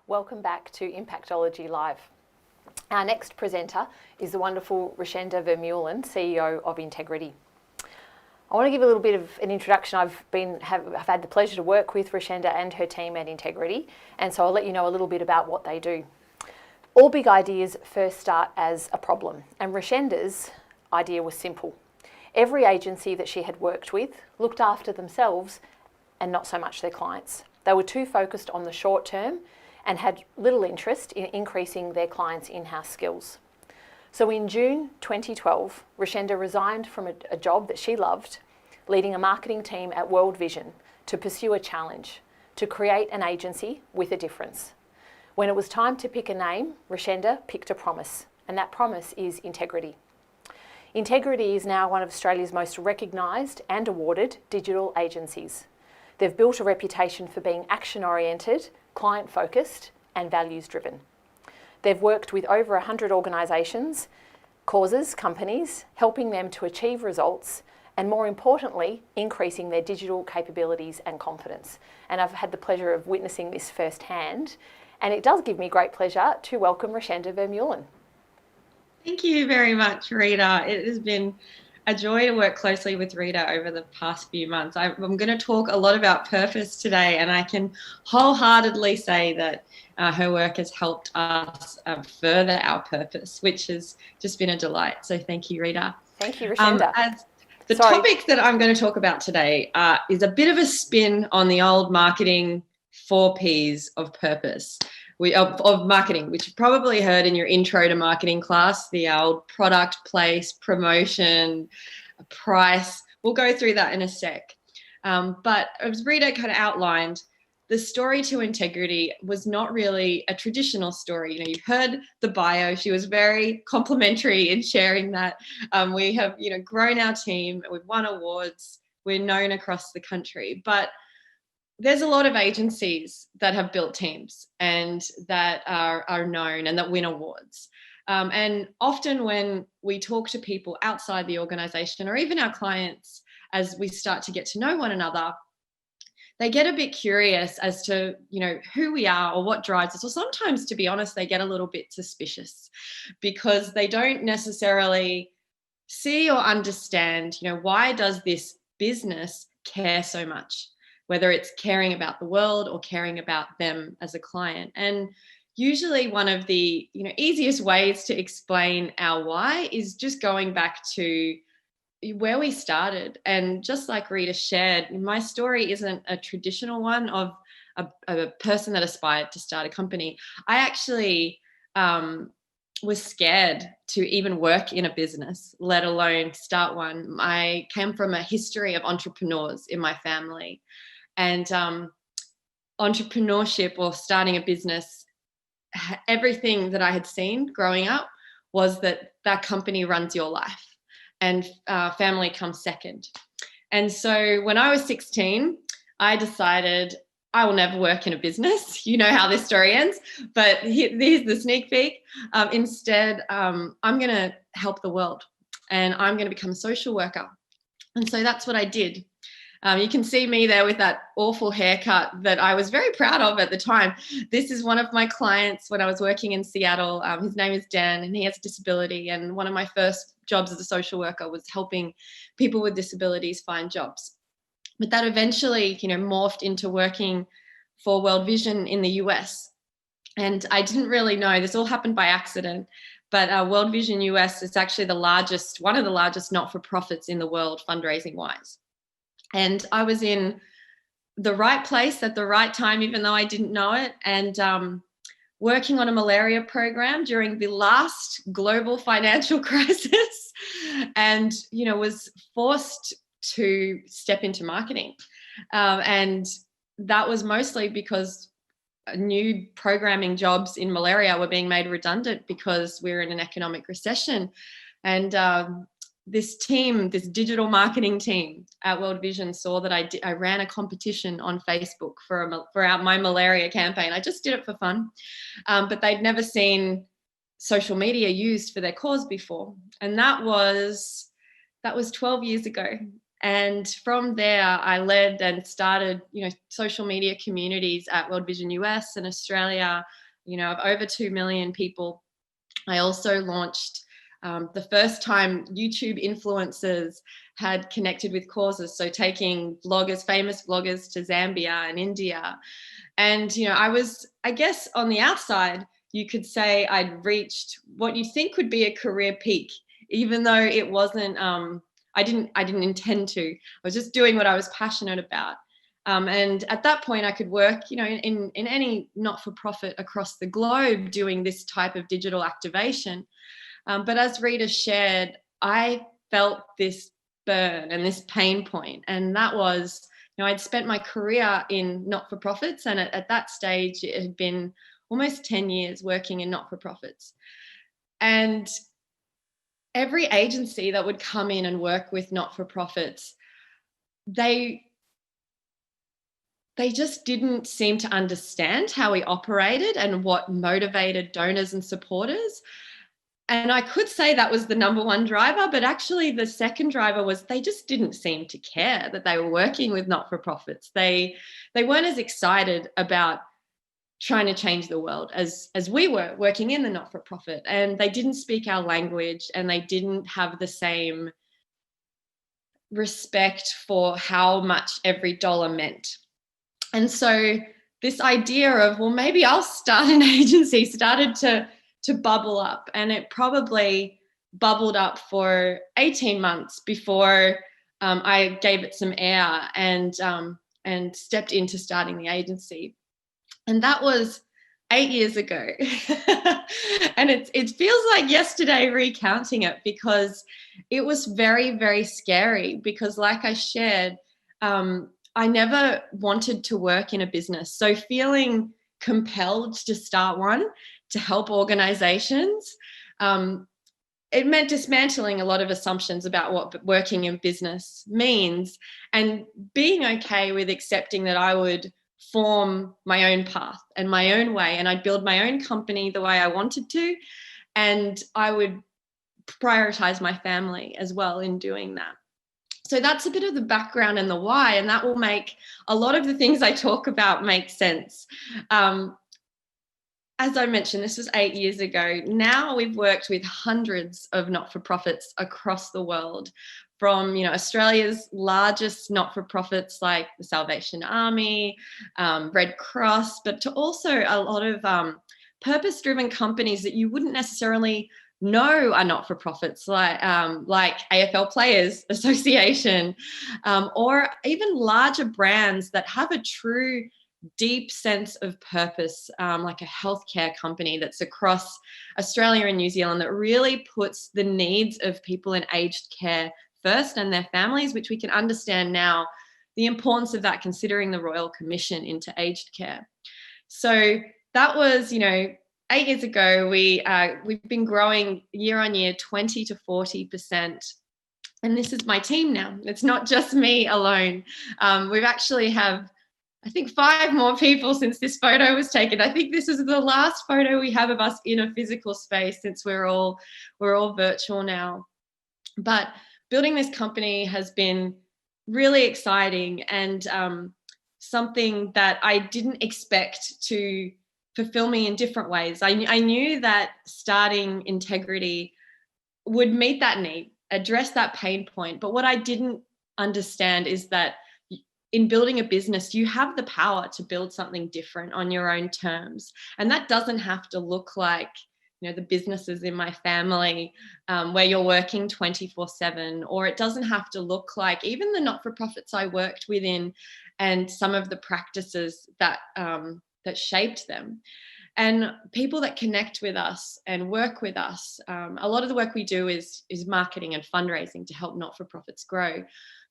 Welcome back to Impactology Live. Our next presenter is the wonderful Richenda Vermeulen, CEO of Ntegrity. I want to give a little bit of an introduction. I've had the pleasure to work with Richenda and her team at Ntegrity, and so I'll let you know a little bit about what they do. All big ideas first start as a problem, and Richenda's idea was simple. Every agency that she had worked with looked after themselves and not so much their clients. They were too focused on the short term and had little interest in increasing their clients' in-house skills. So in June 2012, Richenda resigned from a job that she loved, leading a marketing team at World Vision, to pursue a challenge, to create an agency with a difference. When it was time to pick a name, Richenda picked a promise, and that promise is Ntegrity. Ntegrity is now one of Australia's most recognised and awarded digital agencies. They've built a reputation for being action-oriented, client-focused and values-driven. They've worked with over 100 organisations, causes, companies, helping them to achieve results and, more importantly, increasing their digital capabilities and confidence. And I've had the pleasure of witnessing this firsthand, and it does give me great pleasure to welcome Richenda Vermeulen. Thank you very much, Rita. It has been a joy to work closely with Rita over the past few months. I'm going to talk a lot about purpose today, and I can wholeheartedly say that her work has helped us further our purpose, which has just been a delight. So thank you, Rita. Thank you, Richenda. Topic that I'm going to talk about today is a bit of a spin on the old marketing 4 Ps of purpose. Of marketing, which you've probably heard in your intro to marketing class, the old product, place, promotion, price. We'll go through that in a sec. But as Rita kind of outlined, the story to Ntegrity was not really a traditional story. You know, you've heard the bio. She was very complimentary in sharing that. We have, grown our team. We've won awards. We're known across the country. But there's a lot of agencies that have built teams and that are known and that win awards. And often when we talk to people outside the organisation or even our clients, as we start to get to know one another, they get a bit curious as to, who we are or what drives us. Or sometimes, to be honest, they get a little bit suspicious because they don't necessarily see or understand, why does this business care so much? Whether it's caring about the world or caring about them as a client. And usually one of the easiest ways to explain our why is just going back to where we started. And just like Rita shared, my story isn't a traditional one of a person that aspired to start a company. I actually was scared to even work in a business, let alone start one. I came from a history of entrepreneurs in my family. And entrepreneurship or starting a business, everything that I had seen growing up was that company runs your life and family comes second. And so when I was 16, I decided I will never work in a business. You know how this story ends, but here's the sneak peek. Instead, I'm going to help the world and I'm going to become a social worker. And so that's what I did. You can see me there with that awful haircut that I was very proud of at the time. This is one of my clients when I was working in Seattle. His name is Dan and he has a disability. And one of my first jobs as a social worker was helping people with disabilities find jobs. But that eventually, morphed into working for World Vision in the US. And I didn't really know, this all happened by accident, but World Vision US is actually one of the largest not-for-profits in the world fundraising wise. And I was in the right place at the right time, even though I didn't know it, and working on a malaria program during the last global financial crisis and, was forced to step into marketing. And that was mostly because new programming jobs in malaria were being made redundant because we're in an economic recession. And this digital marketing team at World Vision saw that I ran a competition on Facebook for my malaria campaign. I just did it for fun, but they'd never seen social media used for their cause before. And that was 12 years ago. And from there, I led and started, social media communities at World Vision US and Australia, of over 2 million people. I also launched the first time YouTube influencers had connected with causes. So taking famous vloggers to Zambia and India. And, I was, I guess on the outside, you could say I'd reached what you think would be a career peak, even though it wasn't, I didn't intend to. I was just doing what I was passionate about. And at that point I could work, in any not-for-profit across the globe doing this type of digital activation. But as Rita shared, I felt this burn and this pain point. And that was, I'd spent my career in not-for-profits, and at that stage it had been almost 10 years working in not-for-profits. And every agency that would come in and work with not-for-profits, they just didn't seem to understand how we operated and what motivated donors and supporters. And I could say that was the number one driver, but actually the second driver was they just didn't seem to care that they were working with not-for-profits. They weren't as excited about trying to change the world as we were working in the not-for-profit, and they didn't speak our language, and they didn't have the same respect for how much every dollar meant. And so this idea of, well, maybe I'll start an agency started to bubble up, and it probably bubbled up for 18 months before I gave it some air and stepped into starting the agency. And that was 8 years ago. And it feels like yesterday recounting it, because it was very, very scary, because like I shared, I never wanted to work in a business. So feeling compelled to start one to help organizations, it meant dismantling a lot of assumptions about what working in business means, and being okay with accepting that I would form my own path and my own way, and I'd build my own company the way I wanted to, and I would prioritize my family as well in doing that. So that's a bit of the background and the why, and that will make a lot of the things I talk about make sense. As I mentioned, this was 8 years ago. Now we've worked with hundreds of not-for-profits across the world, from Australia's largest not-for-profits like the Salvation Army, Red Cross, but to also a lot of purpose-driven companies that you wouldn't necessarily know are not-for-profits, like AFL Players Association, or even larger brands that have a true deep sense of purpose, like a healthcare company that's across Australia and New Zealand, that really puts the needs of people in aged care first and their families, which we can understand now the importance of that, considering the Royal Commission into aged care. So that was, 8 years ago. We've been growing year on year 20 to 40%. And this is my team now. It's not just me alone. We've actually have, I think, 5 more people since this photo was taken. I think this is the last photo we have of us in a physical space, since we're all virtual now. But building this company has been really exciting, and something that I didn't expect to fulfill me in different ways. I knew that starting Ntegrity would meet that need, address that pain point. But what I didn't understand is that in building a business, you have the power to build something different on your own terms. And that doesn't have to look like, the businesses in my family, where you're working 24/7, or it doesn't have to look like even the not-for-profits I worked within and some of the practices that shaped them. And people that connect with us and work with us, a lot of the work we do is marketing and fundraising to help not-for-profits grow.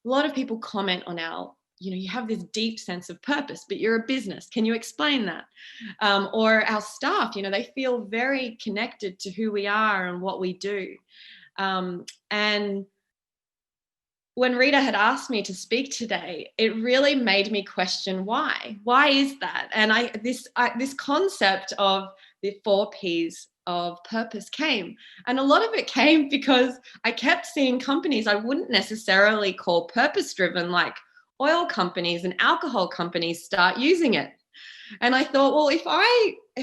A lot of people comment on our, you have this deep sense of purpose, but you're a business. Can you explain that? Or our staff, they feel very connected to who we are and what we do. And when Rita had asked me to speak today, it really made me question why. Why is that? And this concept of the 4 Ps of purpose came. And a lot of it came because I kept seeing companies I wouldn't necessarily call purpose driven, like oil companies and alcohol companies, start using it. And I thought, well, if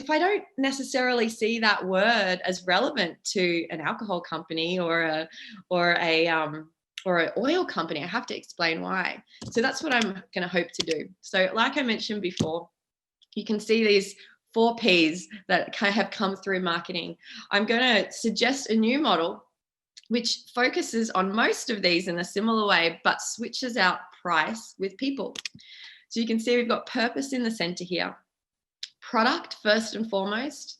I don't necessarily see that word as relevant to an alcohol company or an oil company, I have to explain why. So that's what I'm going to hope to do. So like I mentioned before, you can see these 4 Ps that kind of have come through marketing. I'm going to suggest a new model which focuses on most of these in a similar way, but switches out price with people. So you can see we've got purpose in the center here. Product first and foremost.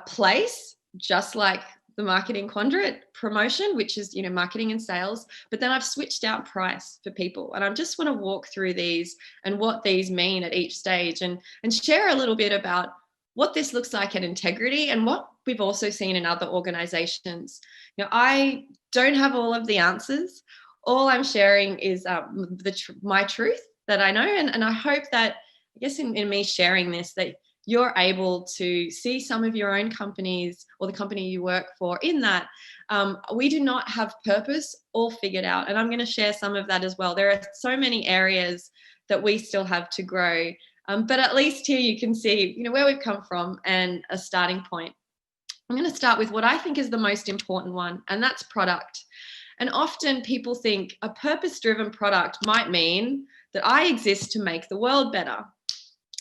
Place, just like the marketing quadrant. Promotion, which is, marketing and sales. But then I've switched out price for people. And I just want to walk through these and what these mean at each stage and share a little bit about what this looks like at Ntegrity and what we've also seen in other organizations. I don't have all of the answers. All I'm sharing is my truth that I know. And I hope that, I guess in me sharing this, that you're able to see some of your own companies or the company you work for in that. We do not have purpose all figured out. And I'm going to share some of that as well. There are so many areas that we still have to grow. But at least here you can see, where we've come from and a starting point. I'm going to start with what I think is the most important one, and that's product. And often people think a purpose-driven product might mean that I exist to make the world better.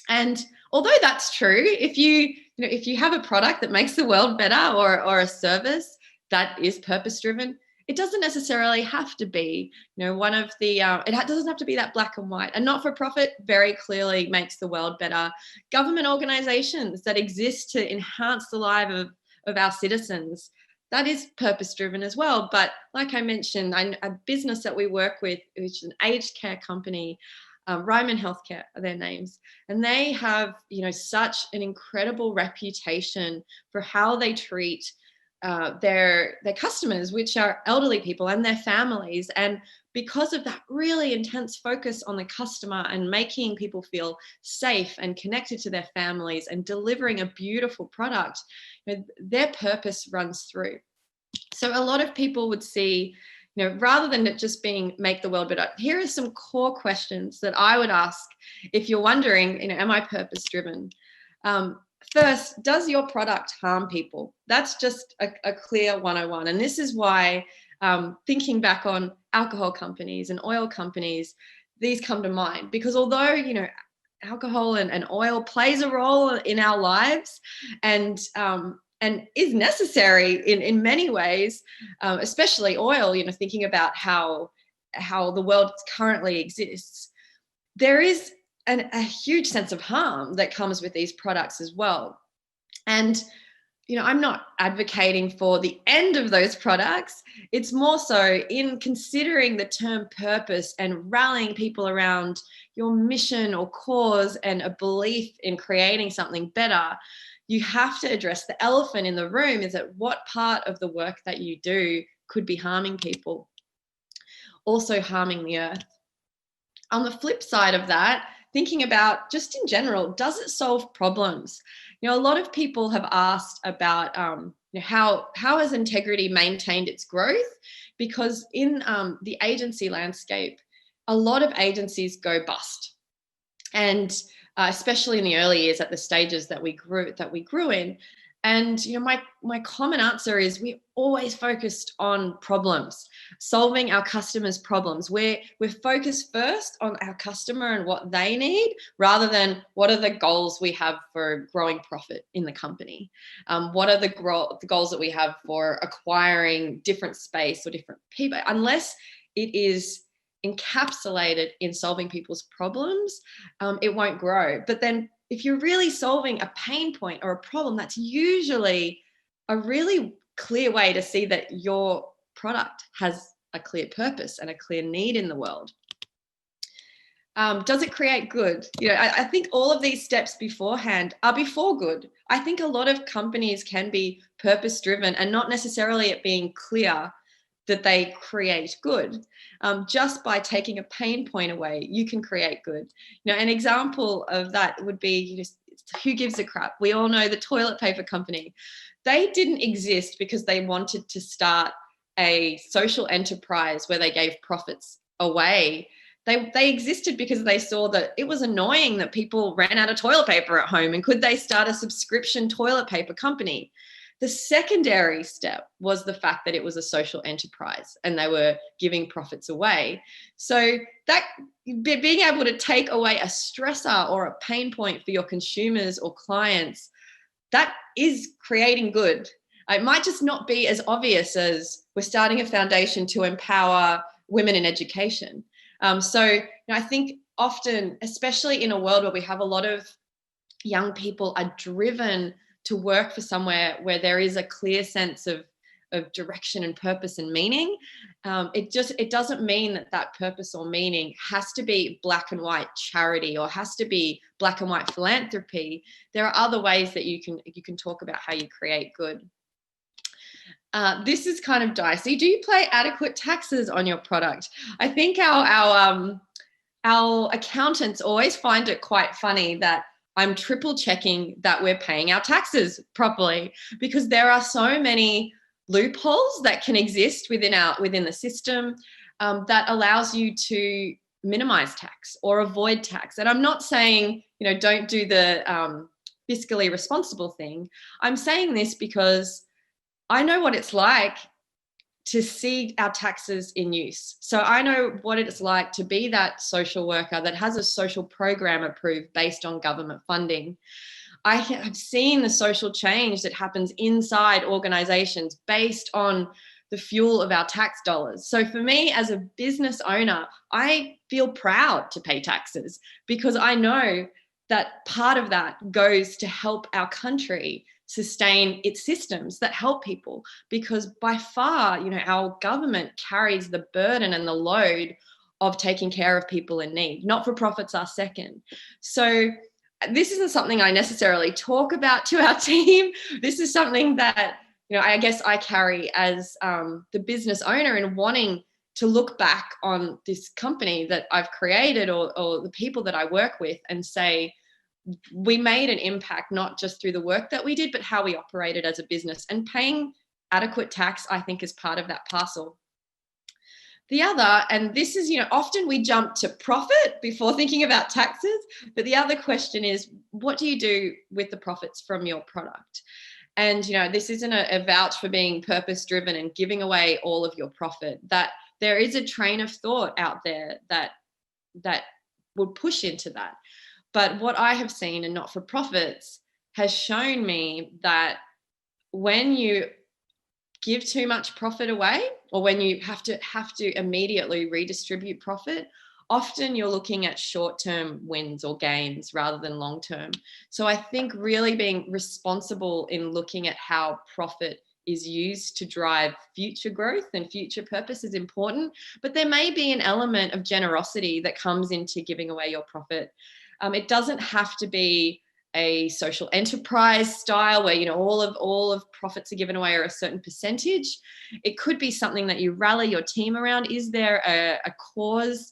And although that's true, if you have a product that makes the world better or a service that is purpose-driven, it doesn't necessarily have to be, one of the, it doesn't have to be that black and white. And not-for-profit very clearly makes the world better. Government organizations that exist to enhance the life of our citizens, that is purpose-driven as well. But like I mentioned, a business that we work with, which is an aged care company, Ryman Healthcare are their names, and they have, such an incredible reputation for how they treat their customers, which are elderly people and their families. And because of that really intense focus on the customer and making people feel safe and connected to their families and delivering a beautiful product, their purpose runs through. So a lot of people would see, rather than it just being make the world better, here are some core questions that I would ask if you're wondering, am I purpose driven? First, does your product harm people? That's just a clear 101. And this is why thinking back on alcohol companies and oil companies, these come to mind, because although, alcohol and oil plays a role in our lives and is necessary in many ways, especially oil, thinking about how the world currently exists, there is a huge sense of harm that comes with these products as well. And, I'm not advocating for the end of those products. It's more so in considering the term purpose and rallying people around your mission or cause and a belief in creating something better. You have to address the elephant in the room, is that what part of the work that you do could be harming people, also harming the earth. On the flip side of that, thinking about just in general, does it solve problems? A lot of people have asked about how has Ntegrity maintained its growth? Because in the agency landscape, a lot of agencies go bust. And especially in the early years at the stages that we grew in. And my common answer is we always focused on problems, solving our customers' problems. We're focused first on our customer and what they need, rather than what are the goals we have for growing profit in the company. What are the goals that we have for acquiring different space or different people? Unless it is encapsulated in solving people's problems, it won't grow. But then if you're really solving a pain point or a problem, that's usually a really clear way to see that your product has a clear purpose and a clear need in the world. Does it create good? I think all of these steps beforehand are before good. I think a lot of companies can be purpose-driven and not necessarily it being clear that they create good. Just by taking a pain point away, you can create good. An example of that would be who gives a crap? We all know the toilet paper company. They didn't exist because they wanted to start a social enterprise where they gave profits away. They existed because they saw that it was annoying that people ran out of toilet paper at home, and could they start a subscription toilet paper company? The secondary step was the fact that it was a social enterprise and they were giving profits away. So that being able to take away a stressor or a pain point for your consumers or clients, that is creating good. It might just not be as obvious as we're starting a foundation to empower women in education. So I think often, especially in a world where we have a lot of young people are driven to work for somewhere where there is a clear sense of direction and purpose and meaning, it doesn't mean that purpose or meaning has to be black and white charity or has to be black and white philanthropy. There are other ways that you can talk about how you create good. This is kind of dicey. Do you pay adequate taxes on your product? I think our accountants always find it quite funny that I'm triple checking that we're paying our taxes properly, because there are so many loopholes that can exist within the system that allows you to minimize tax or avoid tax. And I'm not saying, don't do the fiscally responsible thing. I'm saying this because I know what it's like to see our taxes in use. So I know what it's like to be that social worker that has a social program approved based on government funding. I have seen the social change that happens inside organizations based on the fuel of our tax dollars. So for me as a business owner, I feel proud to pay taxes because I know that part of that goes to help our country sustain its systems that help people, because by far, our government carries the burden and the load of taking care of people in need. Not-for-profits are second. So this isn't something I necessarily talk about to our team. This is something that, I guess I carry as the business owner and wanting to look back on this company that I've created or the people that I work with and say, we made an impact, not just through the work that we did, but how we operated as a business. And paying adequate tax, I think, is part of that parcel. The other, and this is, often we jump to profit before thinking about taxes, but the other question is, what do you do with the profits from your product? And, this isn't a vouch for being purpose-driven and giving away all of your profit. That there is a train of thought out there that would push into that. But what I have seen in not-for-profits has shown me that when you give too much profit away, or when you have to immediately redistribute profit, often you're looking at short-term wins or gains rather than long-term. So I think really being responsible in looking at how profit is used to drive future growth and future purpose is important. But there may be an element of generosity that comes into giving away your profit. It doesn't have to be a social enterprise style where all of profits are given away or a certain percentage. It could be something that you rally your team around. Is there a cause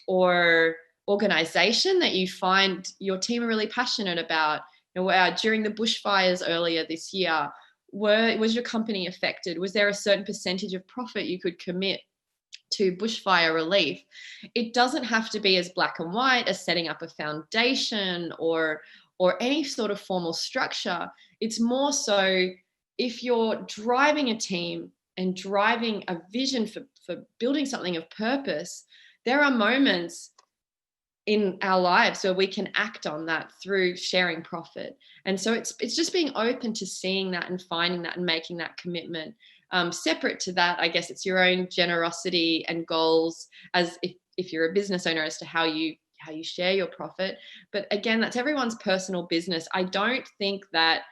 or organization that you find your team are really passionate about? During the bushfires earlier this year, was your company affected? Was there a certain percentage of profit you could commit to bushfire relief? It doesn't have to be as black and white as setting up a foundation or any sort of formal structure. It's more so if you're driving a team and driving a vision for building something of purpose, there are moments in our lives where we can act on that through sharing profit. And so it's just being open to seeing that and finding that and making that commitment. Separate to that, I guess it's your own generosity and goals as if you're a business owner as to how you share your profit. But again, that's everyone's personal business. I don't think that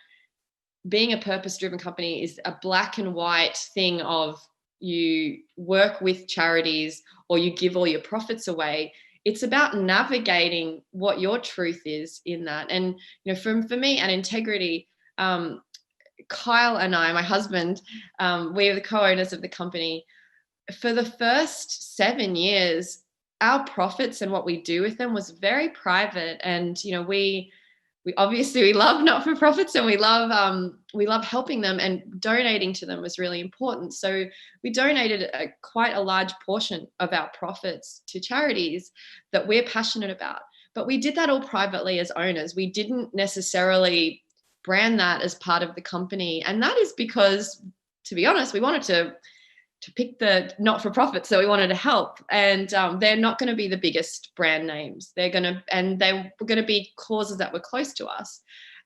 being a purpose-driven company is a black and white thing of you work with charities or you give all your profits away. It's about navigating what your truth is in that. And for me at Integrity, Kyle and I, my husband, we are the co-owners of the company. For the first 7 years, our profits and what we do with them was very private. And, we we love not-for-profits, and we love helping them, and donating to them was really important. So we donated quite a large portion of our profits to charities that we're passionate about. But we did that all privately as owners. We didn't necessarily brand that as part of the company. And that is because, to be honest, we wanted to pick the not-for-profits that we wanted to help. And they're not going to be the biggest brand names. They were going to be causes that were close to us.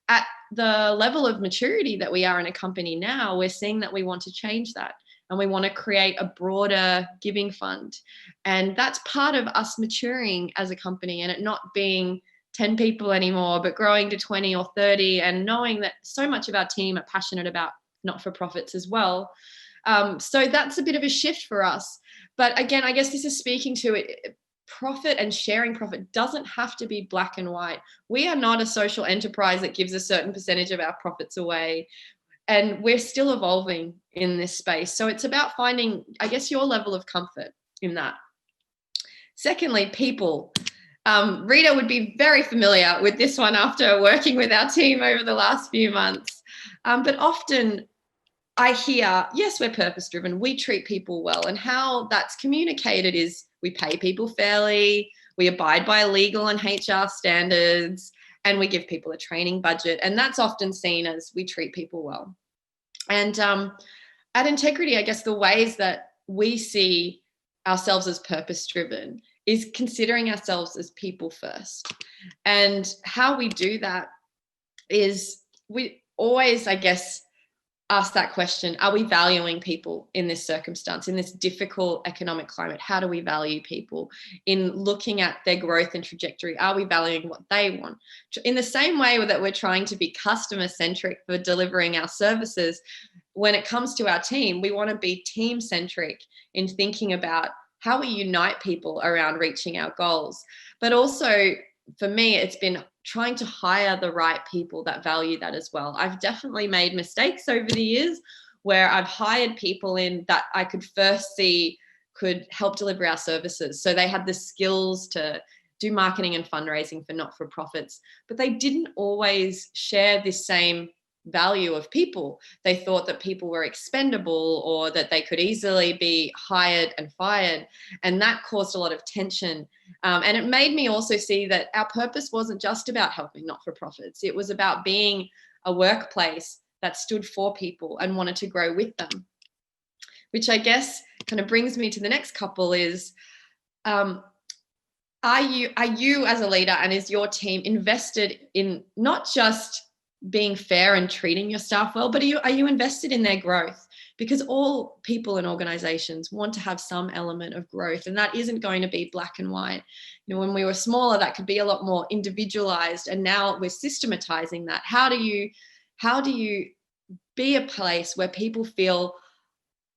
At the level of maturity that we are in a company now, we're seeing that we want to change that. And we want to create a broader giving fund. And that's part of us maturing as a company, and it not being 10 people anymore, but growing to 20 or 30, and knowing that so much of our team are passionate about not-for-profits as well. So that's a bit of a shift for us. But again, I guess this is speaking to it. Profit and sharing profit doesn't have to be black and white. We are not a social enterprise that gives a certain percentage of our profits away. And we're still evolving in this space. So it's about finding, I guess, your level of comfort in that. Secondly, people. Rita would be very familiar with this one after working with our team over the last few months. But often I hear, yes, we're purpose-driven, we treat people well. And how that's communicated is we pay people fairly, we abide by legal and HR standards, and we give people a training budget. And that's often seen as we treat people well. And at Ntegrity, I guess the ways that we see ourselves as purpose-driven is considering ourselves as people first. And how we do that is we always, I guess, ask that question: are we valuing people in this circumstance, in this difficult economic climate? How do we value people in looking at their growth and trajectory? Are we valuing what they want? In the same way that we're trying to be customer centric for delivering our services, when it comes to our team, we want to be team centric in thinking about how we unite people around reaching our goals. But also, for me, it's been trying to hire the right people that value that as well. I've definitely made mistakes over the years where I've hired people in that I could first see could help deliver our services. So they had the skills to do marketing and fundraising for not-for-profits, but they didn't always share this same value of people. They thought that people were expendable, or that they could easily be hired and fired. And that caused a lot of tension. And it made me also see that our purpose wasn't just about helping not-for-profits. It was about being a workplace that stood for people and wanted to grow with them. Which I guess kind of brings me to the next couple is, are you as a leader, and is your team invested in not just being fair and treating your staff well, but are you invested in their growth? Because all people and organizations want to have some element of growth, and that isn't going to be black and white. You know, when we were smaller, that could be a lot more individualized, and now we're systematizing that. How do you be a place where people feel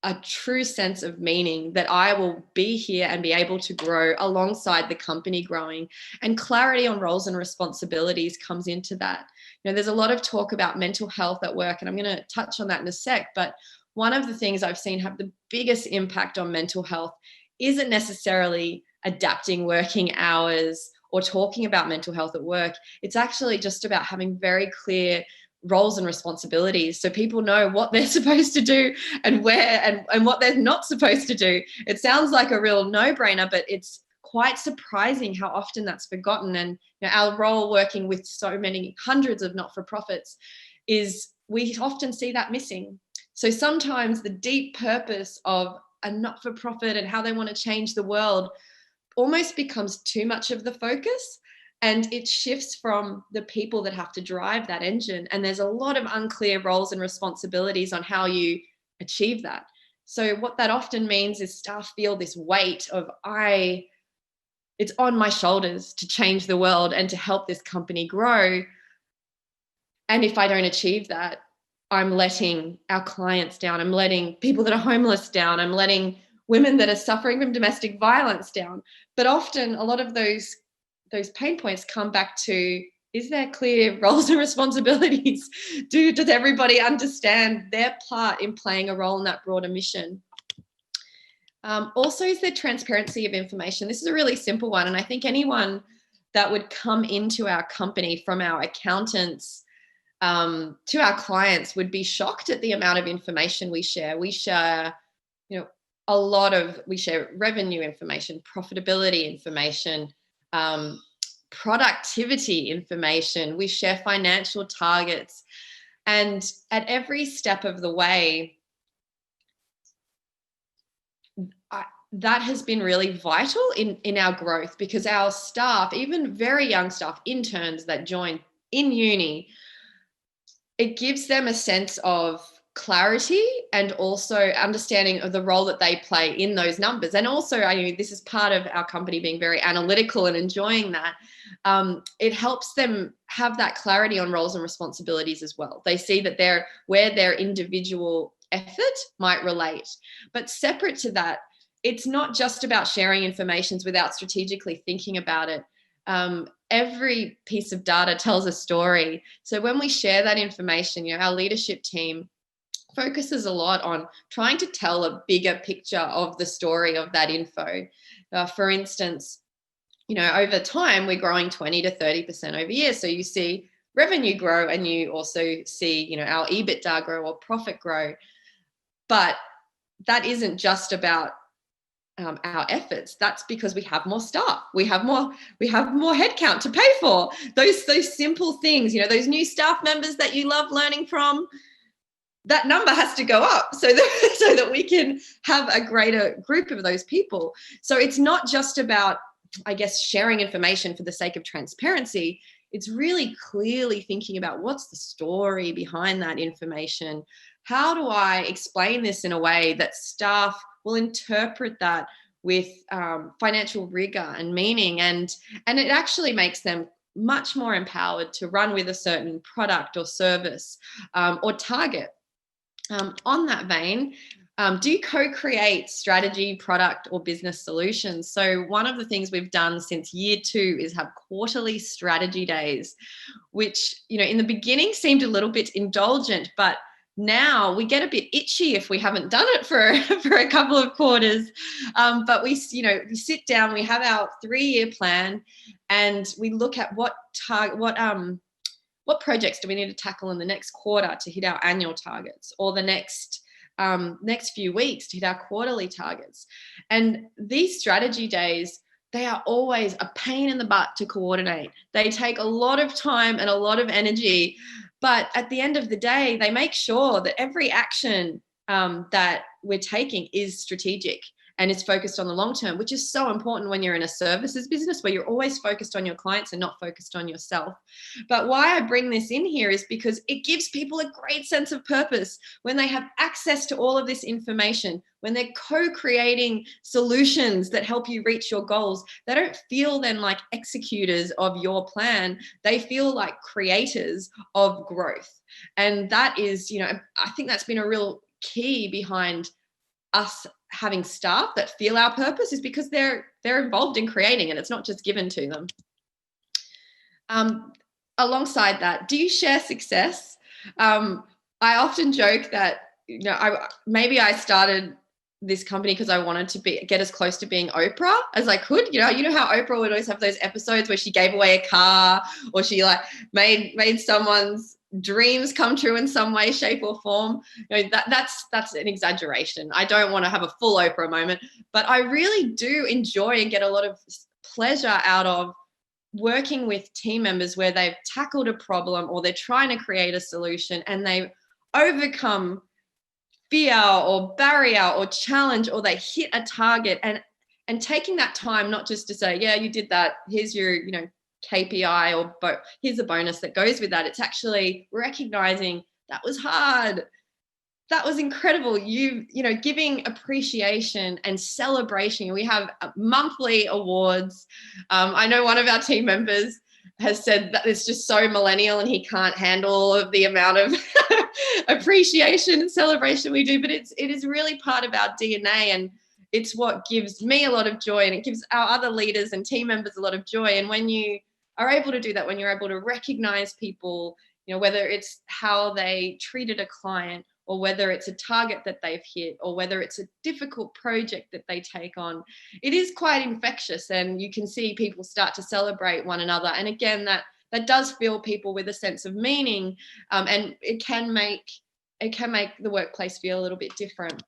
a true sense of meaning, that I will be here and be able to grow alongside the company growing? And clarity on roles and responsibilities comes into that. You know, there's a lot of talk about mental health at work, and I'm going to touch on that in a sec, but one of the things I've seen have the biggest impact on mental health isn't necessarily adapting working hours or talking about mental health at work. It's actually just about having very clear roles and responsibilities, so people know what they're supposed to do and where and what they're not supposed to do. It sounds like a real no-brainer, but it's quite surprising how often that's forgotten. And you know, our role working with so many hundreds of not-for-profits is we often see that missing. So sometimes the deep purpose of a not-for-profit and how they want to change the world almost becomes too much of the focus. And it shifts from the people that have to drive that engine. And there's a lot of unclear roles and responsibilities on how you achieve that. So what that often means is staff feel this weight of, it's on my shoulders to change the world and to help this company grow. And if I don't achieve that, I'm letting our clients down. I'm letting people that are homeless down. I'm letting women that are suffering from domestic violence down. But often a lot of those pain points come back to, is there clear roles and responsibilities? Does everybody understand their part in playing a role in that broader mission? Also, is there transparency of information? This is a really simple one, and I think anyone that would come into our company from our accountants to our clients would be shocked at the amount of information we share. We share, we share revenue information, profitability information, productivity information. We share financial targets. And at every step of the way, that has been really vital in our growth, because our staff, even very young staff, interns that join in uni, it gives them a sense of clarity and also understanding of the role that they play in those numbers. And also, this is part of our company being very analytical and enjoying that. It helps them have that clarity on roles and responsibilities as well. They see that where their individual effort might relate. But separate to that, it's not just about sharing information without strategically thinking about it. Every piece of data tells a story. So when we share that information, our leadership team focuses a lot on trying to tell a bigger picture of the story of that info. For instance, over time, we're growing 20 to 30% over years. So you see revenue grow, and you also see, our EBITDA grow or profit grow. But that isn't just about our efforts. That's because we have more staff. We have more headcount to pay for. Those simple things, those new staff members that you love learning from, that number has to go up so that we can have a greater group of those people. So it's not just about, sharing information for the sake of transparency. It's really clearly thinking about what's the story behind that information. How do I explain this in a way that staff will interpret that with financial rigor and meaning, and it actually makes them much more empowered to run with a certain product or service or target. On that vein, do you co-create strategy, product, or business solutions? So one of the things we've done since year 2 is have quarterly strategy days, which, in the beginning seemed a little bit indulgent, but now we get a bit itchy if we haven't done it for a couple of quarters. But we sit down, we have our 3-year plan, and we look at what projects do we need to tackle in the next quarter to hit our annual targets, or the next few weeks to hit our quarterly targets. And these strategy days, they are always a pain in the butt to coordinate. They take a lot of time and a lot of energy. But at the end of the day, they make sure that every action that we're taking is strategic and is focused on the long term, which is so important when you're in a services business where you're always focused on your clients and not focused on yourself. But why I bring this in here is because it gives people a great sense of purpose when they have access to all of this information, when they're co-creating solutions that help you reach your goals. They don't feel then like executors of your plan. They feel like creators of growth. And that is, I think that's been a real key behind us having staff that feel our purpose, is because they're involved in creating it. It's not just given to them. Alongside that, do you share success? I often joke that, maybe I started this company because I wanted to get as close to being Oprah as I could. You know how Oprah would always have those episodes where she gave away a car, or she made someone's dreams come true in some way, shape, or form. That's an exaggeration. I don't want to have a full Oprah moment, but I really do enjoy and get a lot of pleasure out of working with team members where they've tackled a problem, or they're trying to create a solution, and they overcome fear or barrier or challenge, or they hit a target, and taking that time not just to say, yeah, you did that, here's your KPI, or here's a bonus that goes with that. It's actually recognizing that was hard, that was incredible, giving appreciation and celebration. We have monthly awards. I know one of our team members has said that it's just so millennial and he can't handle all of the amount of appreciation and celebration we do, but it is really part of our DNA, and it's what gives me a lot of joy, and it gives our other leaders and team members a lot of joy. And when you are able to do that, when you're able to recognize people, whether it's how they treated a client, or whether it's a target that they've hit, or whether it's a difficult project that they take on, it is quite infectious, and you can see people start to celebrate one another. And again, that does fill people with a sense of meaning, and it can make the workplace feel a little bit different.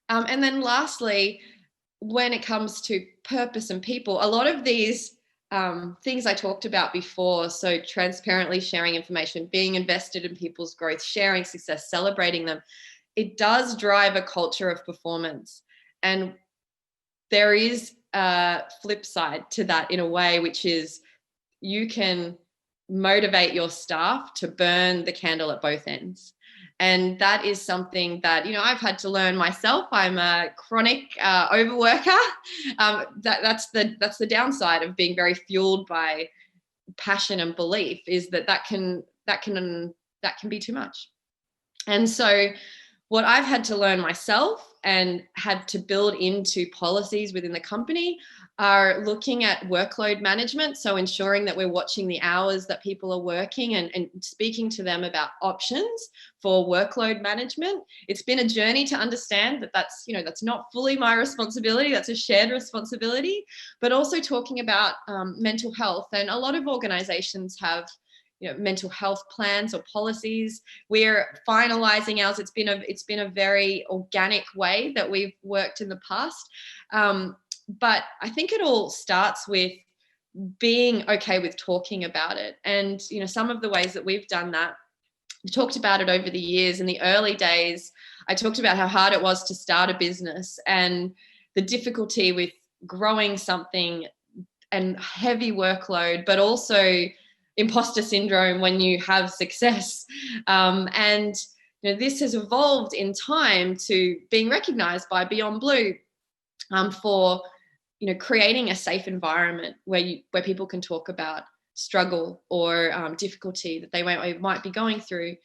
And then lastly, when it comes to purpose and people, a lot of these things I talked about before, so transparently sharing information, being invested in people's growth, sharing success, celebrating them, it does drive a culture of performance. And there is a flip side to that in a way, which is you can motivate your staff to burn the candle at both ends. And that is something that, I've had to learn myself. I'm a chronic overworker. That's the downside of being very fueled by passion and belief, is that can be too much. And so what I've had to learn myself and had to build into policies within the company are looking at workload management. So ensuring that we're watching the hours that people are working and speaking to them about options for workload management. It's been a journey to understand that that's not fully my responsibility. That's a shared responsibility, but also talking about mental health. And a lot of organizations have mental health plans or policies. We're finalizing ours. It's been a very organic way that we've worked in the past. But I think it all starts with being okay with talking about it. And, some of the ways that we've done that, we talked about it over the years. In the early days, I talked about how hard it was to start a business and the difficulty with growing something and heavy workload, but also imposter syndrome when you have success. And this has evolved in time to being recognized by Beyond Blue for creating a safe environment where people can talk about struggle or difficulty that they might be going through.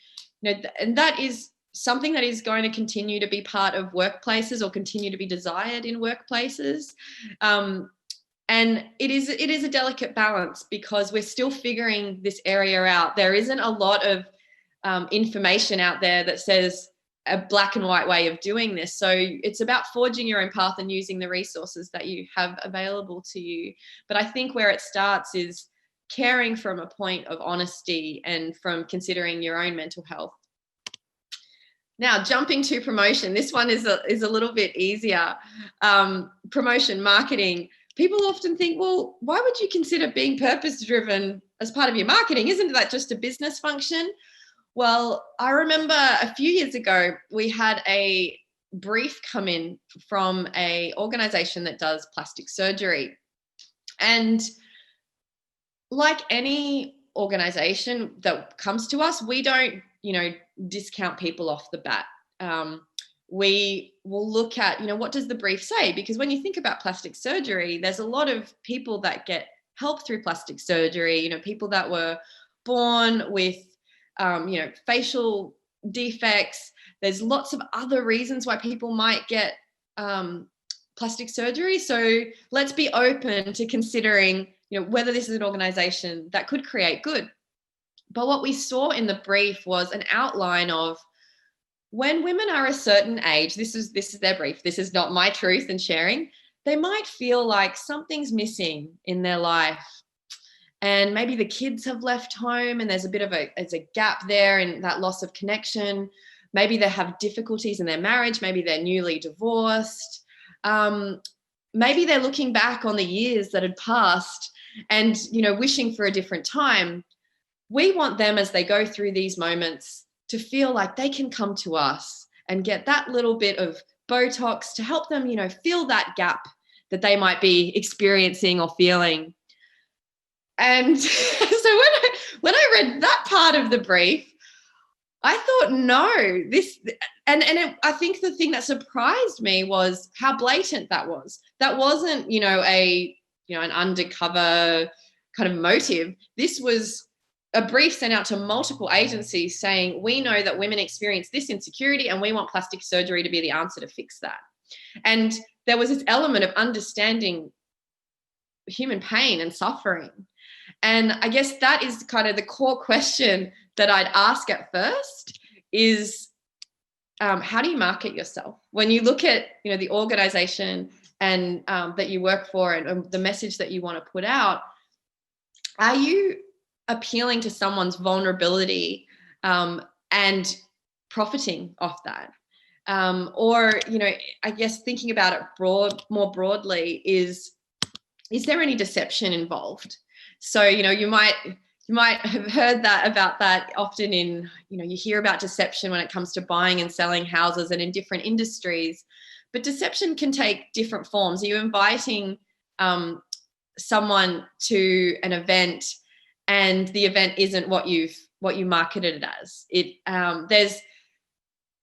And that is something that is going to continue to be part of workplaces or continue to be desired in workplaces. And it is a delicate balance because we're still figuring this area out. There isn't a lot of information out there that says a black and white way of doing this. So it's about forging your own path and using the resources that you have available to you. But I think where it starts is caring from a point of honesty and from considering your own mental health. Now, jumping to promotion, this one is a little bit easier. Promotion marketing. People often think, well, why would you consider being purpose-driven as part of your marketing? Isn't that just a business function? Well, I remember a few years ago, we had a brief come in from an organization that does plastic surgery. And like any organization that comes to us, we don't, discount people off the bat. We will look at, what does the brief say? Because when you think about plastic surgery, there's a lot of people that get help through plastic surgery, people that were born with, facial defects. There's lots of other reasons why people might get plastic surgery. So let's be open to considering, whether this is an organization that could create good. But what we saw in the brief was an outline of when women are a certain age, this is their brief, this is not my truth and sharing, they might feel like something's missing in their life. And maybe the kids have left home and there's a gap there in that loss of connection. Maybe they have difficulties in their marriage. Maybe they're newly divorced. Maybe they're looking back on the years that had passed and, wishing for a different time. We want them, as they go through these moments, to feel like they can come to us and get that little bit of Botox to help them, fill that gap that they might be experiencing or feeling. And so when I read that part of the brief, I thought, no, I think the thing that surprised me was how blatant that was. That wasn't, an undercover kind of motive. This was a brief sent out to multiple agencies saying, we know that women experience this insecurity and we want plastic surgery to be the answer to fix that. And there was this element of understanding human pain and suffering. And I guess that is kind of the core question that I'd ask at first is, how do you market yourself? When you look at, the organization and that you work for and the message that you want to put out, are you appealing to someone's vulnerability and profiting off that? Or, I guess thinking about it more broadly is there any deception involved? So, you might have heard about that often in, you hear about deception when it comes to buying and selling houses and in different industries, but deception can take different forms. Are you inviting someone to an event and the event isn't what you marketed it as?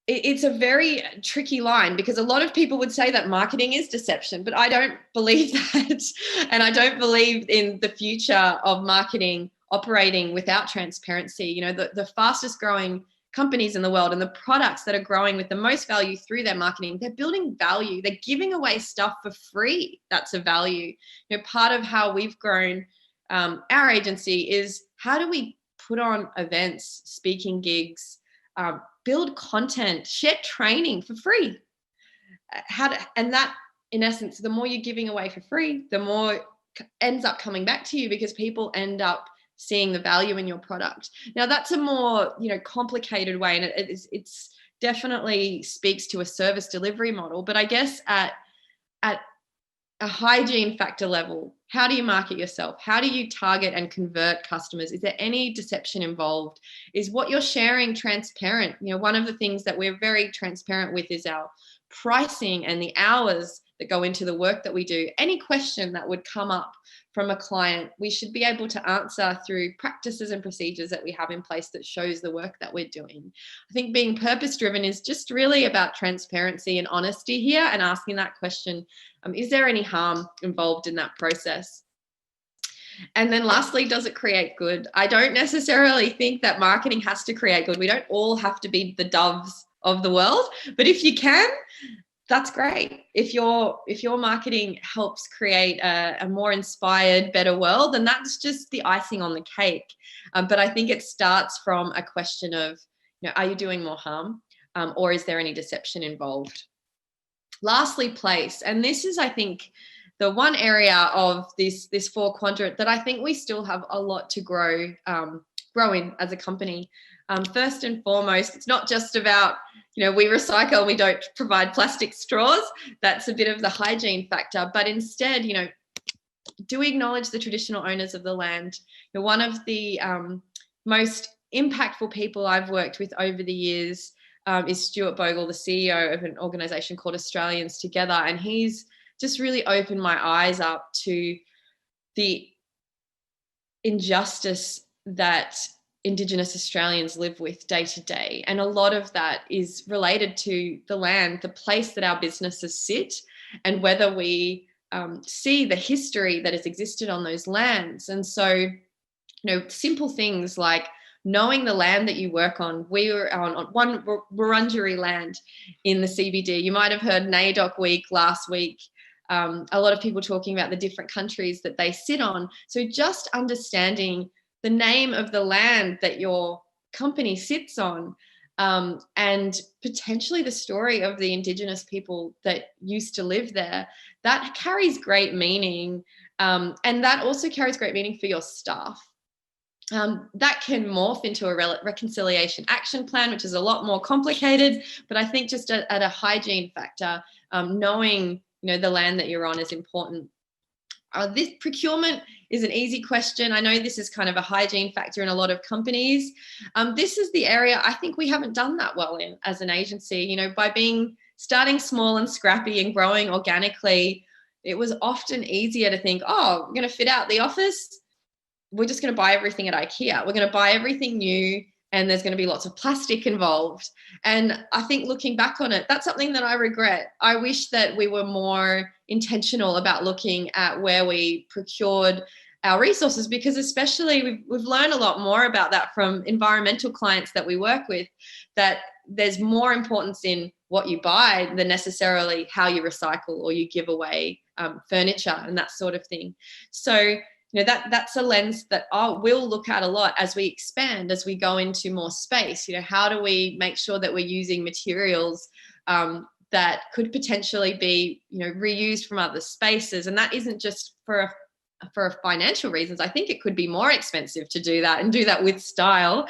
It's a very tricky line, because a lot of people would say that marketing is deception, but I don't believe that. And I don't believe in the future of marketing operating without transparency. The fastest growing companies in the world and the products that are growing with the most value through their marketing, they're building value. They're giving away stuff for free. That's a value. Part of how we've grown our agency is, how do we put on events, speaking gigs, build content, share training for free? And that, in essence, the more you're giving away for free, the more ends up coming back to you, because people end up seeing the value in your product. Now, that's a more, complicated way, and it's definitely speaks to a service delivery model. But I guess at a hygiene factor level, how do you market yourself? How do you target and convert customers? Is there any deception involved? Is what you're sharing transparent? One of the things that we're very transparent with is our pricing and the hours that go into the work that we do. Any question that would come up from a client, we should be able to answer through practices and procedures that we have in place that shows the work that we're doing. I think being purpose-driven is just really about transparency and honesty here, and asking that question, is there any harm involved in that process? And then lastly, does it create good? I don't necessarily think that marketing has to create good. We don't all have to be the doves of the world, but if you can, that's great. If your marketing helps create a more inspired, better world, then that's just the icing on the cake. But I think it starts from a question of, are you doing more harm, or is there any deception involved? Lastly, place. And this is, I think, the one area of this 4-quadrant that I think we still have a lot to grow in as a company. First and foremost, it's not just about, we recycle, we don't provide plastic straws. That's a bit of the hygiene factor. But instead, do we acknowledge the traditional owners of the land? One of the most impactful people I've worked with over the years is Stuart Bogle, the CEO of an organisation called Australians Together. And he's just really opened my eyes up to the injustice that Indigenous Australians live with day to day. And a lot of that is related to the land, the place that our businesses sit, and whether we see the history that has existed on those lands. And so, simple things like knowing the land that you work on. We were on one Wurundjeri land in the CBD. You might have heard NAIDOC Week last week. A lot of people talking about the different countries that they sit on. So just understanding the name of the land that your company sits on, and potentially the story of the Indigenous people that used to live there, that carries great meaning. And that also carries great meaning for your staff. That can morph into a reconciliation action plan, which is a lot more complicated. But I think just at a hygiene factor, knowing the land that you're on is important. This procurement is an easy question. I know this is kind of a hygiene factor in a lot of companies. This is the area I think we haven't done that well in as an agency. By starting small and scrappy and growing organically, it was often easier to think, we're going to fit out the office. We're just going to buy everything at IKEA. We're going to buy everything new, and there's going to be lots of plastic involved. And I think looking back on it, that's something that I regret. I wish that we were more intentional about looking at where we procured our resources, because especially we've learned a lot more about that from environmental clients that we work with, that there's more importance in what you buy than necessarily how you recycle or you give away furniture and that sort of thing. So, that's a lens that we'll look at a lot as we expand, as we go into more space. How do we make sure that we're using materials that could potentially be, reused from other spaces? And that isn't just for financial reasons. I think it could be more expensive to do that and do that with style,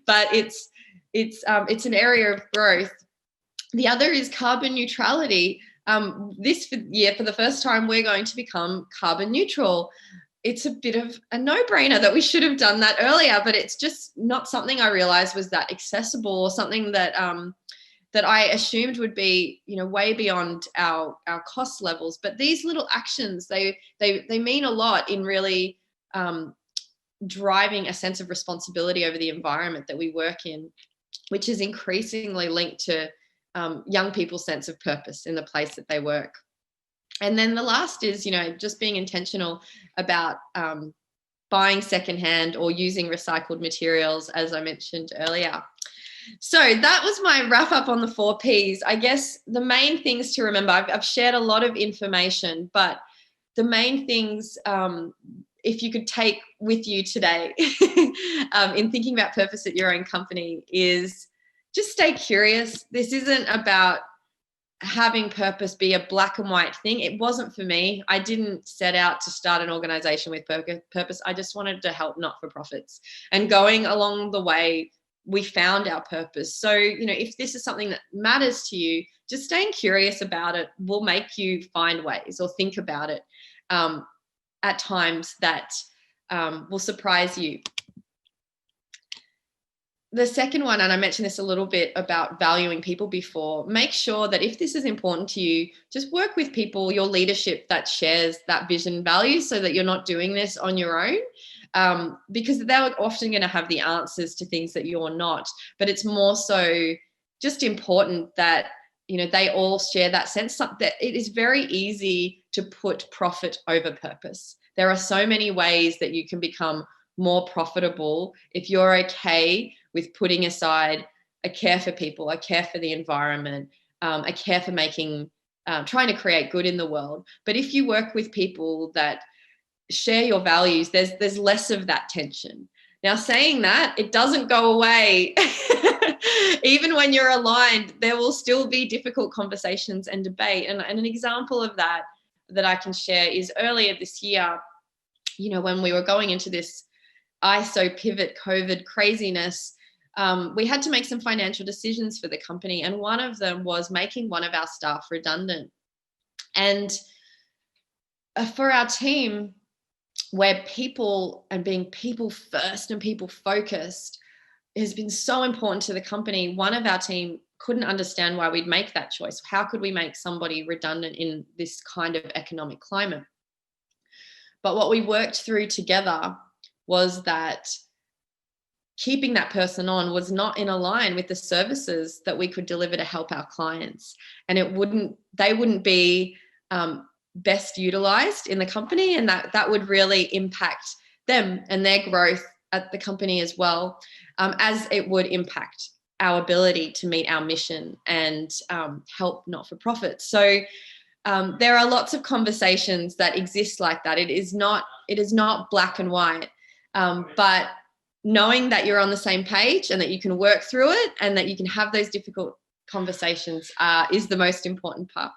but it's an area of growth. The other is carbon neutrality. This year, for the first time, we're going to become carbon neutral. It's a bit of a no-brainer that we should have done that earlier, but it's just not something I realized was that accessible, or something that that I assumed would be, way beyond our cost levels. But these little actions, they mean a lot in really driving a sense of responsibility over the environment that we work in, which is increasingly linked to young people's sense of purpose in the place that they work. And then the last is, just being intentional about buying secondhand or using recycled materials, as I mentioned earlier. So that was my wrap up on the 4 Ps. I guess the main things to remember, I've shared a lot of information, but the main things, if you could take with you today in thinking about purpose at your own company, is just stay curious. This isn't about having purpose be a black and white thing. It wasn't for me. I didn't set out to start an organization with purpose. I just wanted to help not-for-profits. And going along the way, we found our purpose. So, if this is something that matters to you, just staying curious about it will make you find ways or think about it at times that will surprise you. The second one, and I mentioned this a little bit about valuing people before, make sure that if this is important to you, just work with people, your leadership that shares that vision and value, so that you're not doing this on your own, because they're often going to have the answers to things that you're not. But it's more so just important that, they all share that sense that it is very easy to put profit over purpose. There are so many ways that you can become more profitable if you're okay with putting aside a care for people, a care for the environment, a care for trying to create good in the world. But if you work with people that share your values, there's less of that tension. Now, saying that, it doesn't go away. Even when you're aligned, there will still be difficult conversations and debate. And an example of that I can share is earlier this year, when we were going into this ISO pivot COVID craziness, we had to make some financial decisions for the company. And one of them was making one of our staff redundant. And for our team, where people and being people first and people focused has been so important to the company, one of our team couldn't understand why we'd make that choice. How could we make somebody redundant in this kind of economic climate? But what we worked through together was that keeping that person on was not in line with the services that we could deliver to help our clients. And they wouldn't be best utilized in the company, and that would really impact them and their growth at the company as well, as it would impact our ability to meet our mission and help not-for-profits. So there are lots of conversations that exist like that. It is not black and white, but knowing that you're on the same page and that you can work through it and that you can have those difficult conversations is the most important part.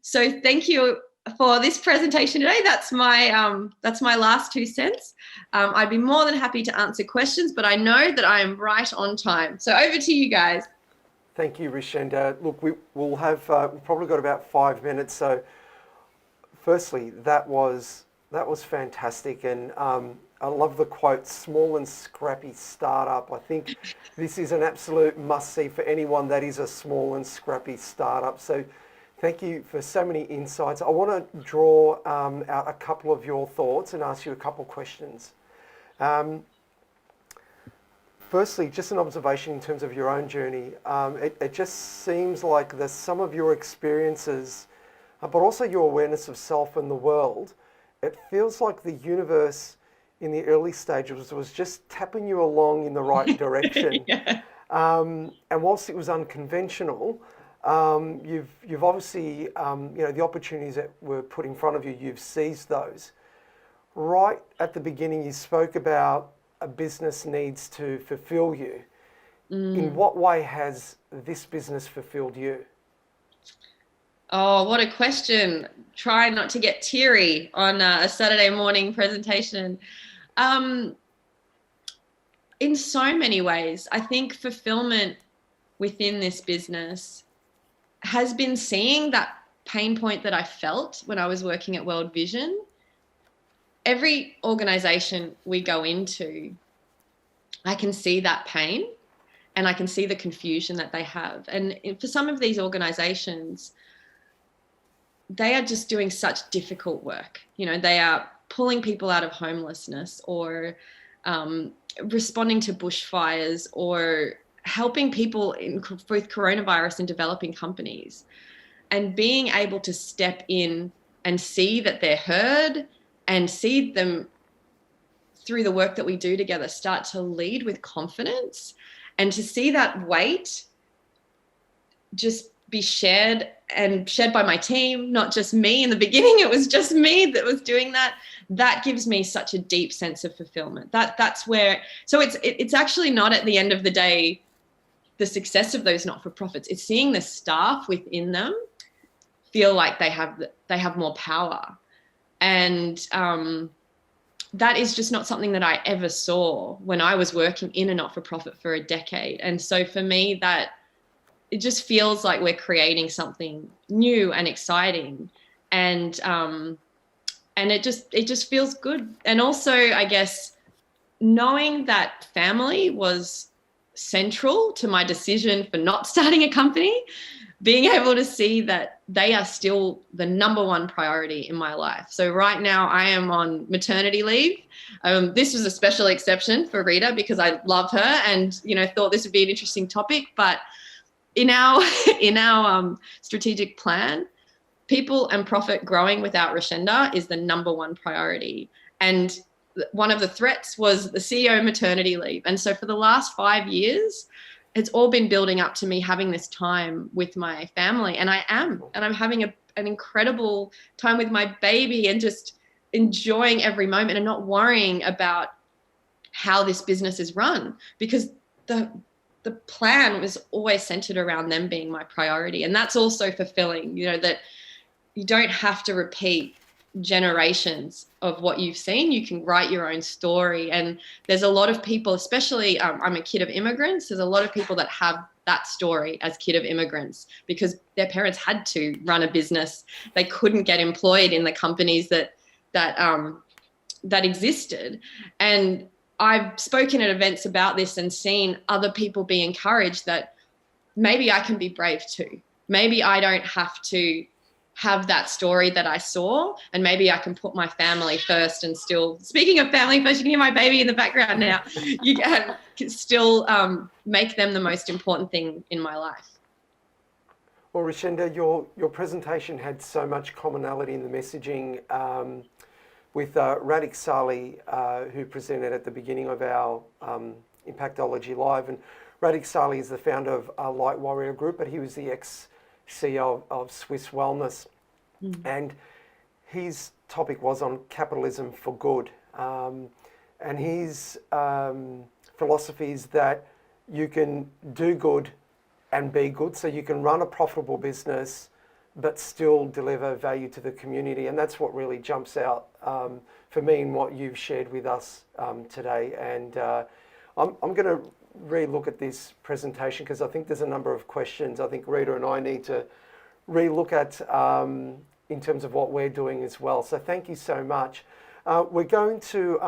So thank you for this presentation today. That's my last 2 cents. I'd be more than happy to answer questions, but I know that I am right on time. So over to you guys. Thank you, Richenda. Look, we'll have we've probably got about 5 minutes. So firstly, that was fantastic, and I love the quote, "Small and scrappy startup." I think this is an absolute must-see for anyone that is a small and scrappy startup. So thank you for so many insights. I want to draw out a couple of your thoughts and ask you a couple of questions. Firstly, just an observation in terms of your own journey. It just seems like some of your experiences, but also your awareness of self and the world, it feels like the universe in the early stages was just tapping you along in the right direction. Yeah. And whilst it was unconventional, you've obviously, the opportunities that were put in front of you, you've seized those. right at the beginning, you spoke about a business needs to fulfill you. In what way has this business fulfilled you? Oh, what a question. Try not to get teary on a Saturday morning presentation. In so many ways, I think fulfillment within this business has been seeing that pain point that I felt when I was working at World Vision. Every organization we go into, I can see that pain and I can see the confusion that they have. And for some of these organizations, they are just doing such difficult work. You know, they are pulling people out of homelessness, or responding to bushfires, or helping people with coronavirus in developing companies, and being able to step in and see that they're heard and see them through the work that we do together start to lead with confidence, and to see that weight just be shared by my team, not just me. In the beginning, it was just me that was doing that. That gives me such a deep sense of fulfillment. That's where, so it's actually not at the end of the day the success of those not-for-profits. It's seeing the staff within them feel like they have more power, and that is just not something that I ever saw when I was working in a not-for-profit for a decade. And so for me, that it just feels like we're creating something new and exciting, and it just feels good. And also, I guess, knowing that family was central to my decision for not starting a company, being able to see that they are still the number one priority in my life. So right now I am on maternity leave. This was a special exception for Rita because I love her and, thought this would be an interesting topic. But in our strategic plan, people and profit growing without Richenda is the number one priority. And one of the threats was the CEO maternity leave. And so for the last 5 years, it's all been building up to me having this time with my family. And I'm having an incredible time with my baby and just enjoying every moment and not worrying about how this business is run, because the plan was always centered around them being my priority. And that's also fulfilling, that you don't have to repeat generations of what you've seen. You can write your own story. And there's a lot of people, especially I'm a kid of immigrants. There's a lot of people that have that story as kid of immigrants because their parents had to run a business. They couldn't get employed in the companies that existed. And I've spoken at events about this and seen other people be encouraged that maybe I can be brave too. Maybe I don't have to have that story that I saw, and maybe I can put my family first and still, speaking of family first, you can hear my baby in the background now, you can still make them the most important thing in my life. Well, Richenda, your presentation had so much commonality in the messaging with Radik Saleh, who presented at the beginning of our Impactology Live. And Radik Saleh is the founder of Light Warrior Group, but he was the ex-CEO of Swiss Wellness. And his topic was on capitalism for good. And his philosophy is that you can do good and be good. So you can run a profitable business but still deliver value to the community. And that's what really jumps out for me in what you've shared with us today. And I'm going to re-look at this presentation because I think there's a number of questions I think Rita and I need to re-look at in terms of what we're doing as well. So thank you so much. We're going to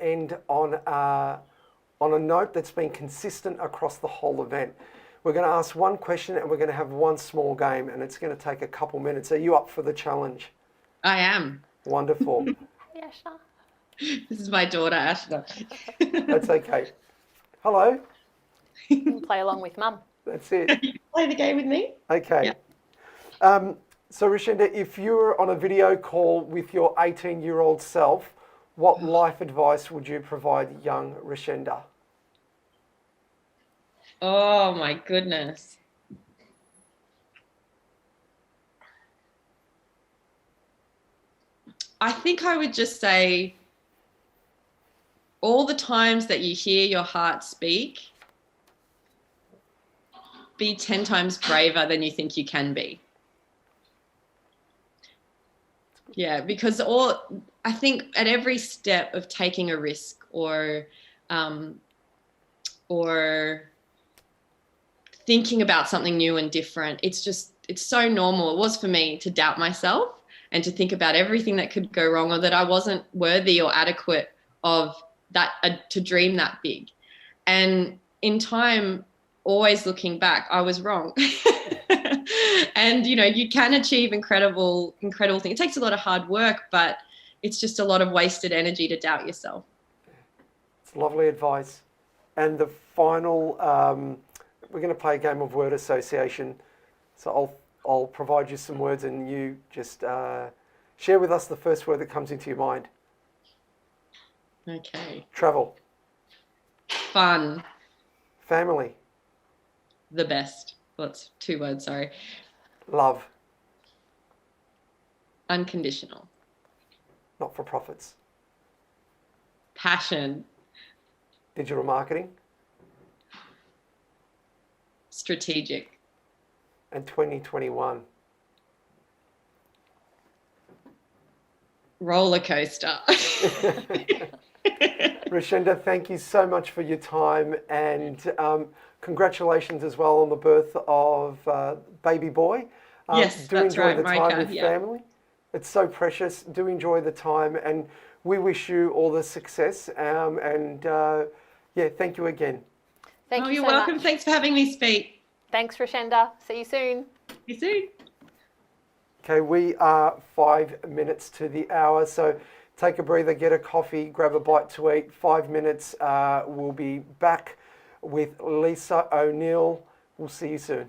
end on a note that's been consistent across the whole event. We're going to ask one question and we're going to have one small game, and it's going to take a couple minutes. Are you up for the challenge? I am. Wonderful. Hey, Ashna. This is my daughter, Ashna. That's okay. Hello. You can play along with Mum. That's it. Play the game with me? Okay. Yeah. So Richenda, if you were on a video call with your 18-year-old self, what life advice would you provide young Richenda? Oh my goodness. I think I would just say all the times that you hear your heart speak, be 10 times braver than you think you can be. Yeah, because I think at every step of taking a risk or thinking about something new and different, it's so normal. It was for me to doubt myself and to think about everything that could go wrong, or that I wasn't worthy or adequate of that, to dream that big. And in time, always looking back, I was wrong. And you can achieve incredible things. It takes a lot of hard work, but it's just a lot of wasted energy to doubt yourself. It's lovely advice. And the final, we're going to play a game of word association. So I'll provide you some words, and you just share with us the first word that comes into your mind. Okay. Travel. Fun. Family. The best. Well, it's 2 words, sorry. Love. Unconditional. Not-for-profits. Passion. Digital marketing. Strategic. And 2021. Roller coaster. Richenda, thank you so much for your time, and congratulations as well on the birth of baby boy. Yes, do that's enjoy right, the time Micah, with yeah. family. It's so precious. Do enjoy the time, and we wish you all the success. Thank you again. Thank you you're so welcome. much. Thanks for having me speak. Thanks, Richenda. See you soon. See you soon. Okay, we are 5 minutes to the hour, so take a breather, get a coffee, grab a bite to eat. 5 minutes, we'll be back with Lisa O'Neill. We'll see you soon.